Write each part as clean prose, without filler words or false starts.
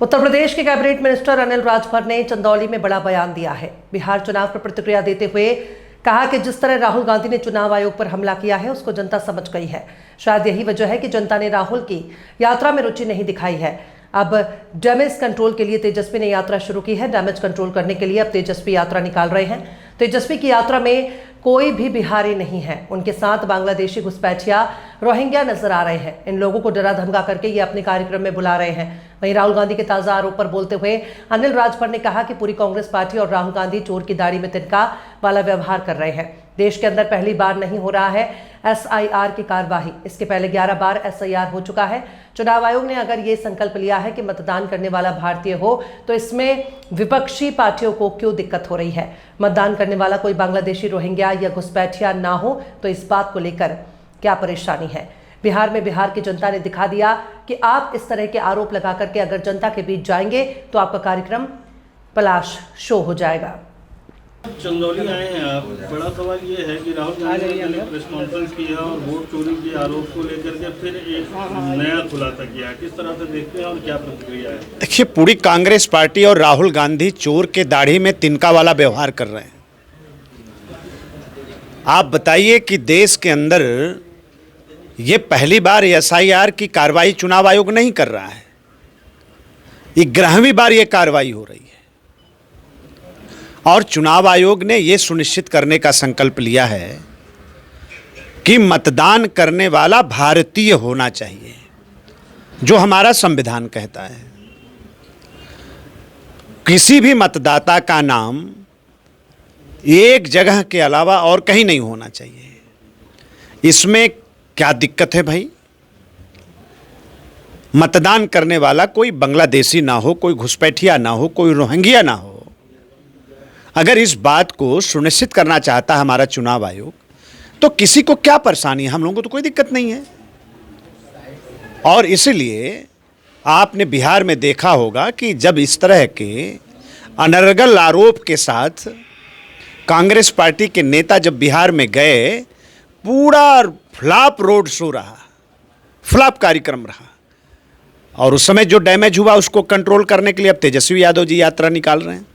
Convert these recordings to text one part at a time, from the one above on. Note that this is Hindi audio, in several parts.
उत्तर प्रदेश के कैबिनेट मिनिस्टर अनिल राजभर ने चंदौली में बड़ा बयान दिया है। बिहार चुनाव पर प्रतिक्रिया देते हुए कहा कि जिस तरह राहुल गांधी ने चुनाव आयोग पर हमला किया है उसको जनता समझ गई है। शायद यही वजह है कि जनता ने राहुल की यात्रा में रुचि नहीं दिखाई है। अब डैमेज कंट्रोल के लिए तेजस्वी ने यात्रा शुरू की है। डैमेज कंट्रोल करने के लिए अब तेजस्वी यात्रा निकाल रहे हैं। तेजस्वी की यात्रा में कोई भी बिहारी नहीं है। उनके साथ बांग्लादेशी घुसपैठिया रोहिंग्या नजर आ रहे हैं। इन लोगों को डरा धमका करके ये अपने कार्यक्रम में बुला रहे हैं। वहीं राहुल गांधी के ताजा आरोप पर बोलते हुए अनिल राजभर ने कहा कि पूरी कांग्रेस पार्टी और राहुल गांधी चोर की दाढ़ी में तिनका वाला व्यवहार कर रहे हैं। देश के अंदर पहली बार नहीं हो रहा है SIR की कार्यवाही। इसके पहले 11 बार SIR हो चुका है। चुनाव आयोग ने अगर ये संकल्प लिया है कि मतदान करने वाला भारतीय हो तो इसमें विपक्षी पार्टियों को क्यों दिक्कत हो रही है। मतदान करने वाला कोई बांग्लादेशी रोहिंग्या या घुसपैठिया ना हो तो इस बात को लेकर क्या परेशानी है। बिहार में बिहार की जनता ने दिखा दिया कि आप इस तरह के आरोप लगा करके अगर जनता के बीच जाएंगे तो आपका कार्यक्रम पलाश शो हो जाएगा। चंदौली आए हैं आप, बड़ा सवाल ये है कि राहुल गांधी ने प्रेस कॉन्फ्रेंस किया और वोट चोरी के आरोप को लेकर के फिर एक नया खुलासा किया। किस तरह से देखते हैं और क्या प्रतिक्रिया है? देखिए, पूरी कांग्रेस पार्टी और राहुल गांधी चोर के दाढ़ी में तिनका वाला व्यवहार कर रहे हैं। आप बताइए कि देश के अंदर ये पहली बार SIR की कार्रवाई चुनाव आयोग नहीं कर रहा है। ये 11वीं बार ये कार्रवाई हो रही है और चुनाव आयोग ने ये सुनिश्चित करने का संकल्प लिया है कि मतदान करने वाला भारतीय होना चाहिए, जो हमारा संविधान कहता है। किसी भी मतदाता का नाम एक जगह के अलावा और कहीं नहीं होना चाहिए। इसमें क्या दिक्कत है भाई? मतदान करने वाला कोई बांग्लादेशी ना हो, कोई घुसपैठिया ना हो, कोई रोहिंग्या ना हो। अगर इस बात को सुनिश्चित करना चाहता है हमारा चुनाव आयोग तो किसी को क्या परेशानी है? हम लोगों को तो कोई दिक्कत नहीं है। और इसलिए आपने बिहार में देखा होगा कि जब इस तरह के अनर्गल आरोप के साथ कांग्रेस पार्टी के नेता जब बिहार में गए, पूरा फ्लॉप रोड शो रहा, फ्लॉप कार्यक्रम रहा। और उस समय जो डैमेज हुआ उसको कंट्रोल करने के लिए अब तेजस्वी यादव जी यात्रा निकाल रहे हैं।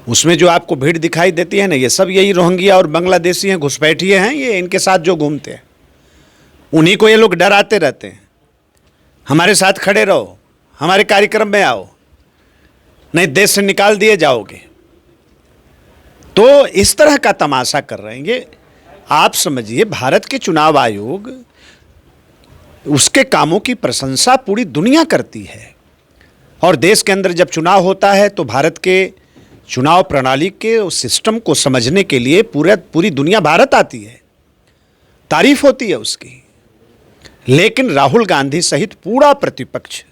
उसमें जो आपको भीड़ दिखाई देती है ना, ये सब यही रोहिंग्या और बांग्लादेशी हैं, घुसपैठिए हैं, ये इनके साथ जो घूमते हैं उन्हीं को ये लोग डराते रहते हैं। हमारे साथ खड़े रहो, हमारे कार्यक्रम में आओ, नहीं देश से निकाल दिए जाओगे। तो इस तरह का तमाशा कर रहे हैं ये। आप समझिए, भारत के चुनाव आयोग, उसके कामों की प्रशंसा पूरी दुनिया करती है और देश के अंदर जब चुनाव होता है तो भारत के चुनाव प्रणाली के उस सिस्टम को समझने के लिए पूरी दुनिया भारत आती है, तारीफ होती है उसकी। लेकिन राहुल गांधी सहित पूरा प्रतिपक्ष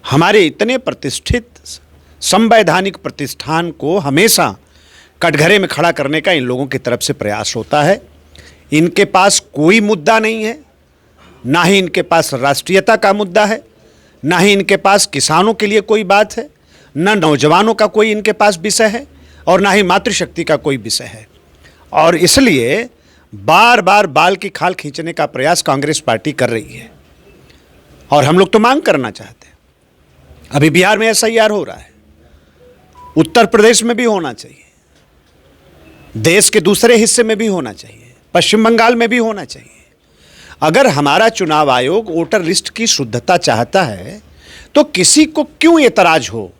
हमारे इतने प्रतिष्ठित संवैधानिक प्रतिष्ठान को हमेशा कटघरे में खड़ा करने का इन लोगों की तरफ से प्रयास होता है। इनके पास कोई मुद्दा नहीं है, ना ही इनके पास राष्ट्रीयता का मुद्दा है, ना ही इनके पास किसानों के लिए कोई बात है, ना नौजवानों का कोई इनके पास विषय है और ना ही मातृशक्ति का कोई विषय है। और इसलिए बार बार बाल की खाल खींचने का प्रयास कांग्रेस पार्टी कर रही है और हम लोग तो मांग करना चाहते हैं। अभी बिहार में SIR हो रहा है, उत्तर प्रदेश में भी होना चाहिए, देश के दूसरे हिस्से में भी होना चाहिए, पश्चिम बंगाल में भी होना चाहिए। अगर हमारा चुनाव आयोग वोटर लिस्ट की शुद्धता चाहता है तो किसी को क्यों एतराज हो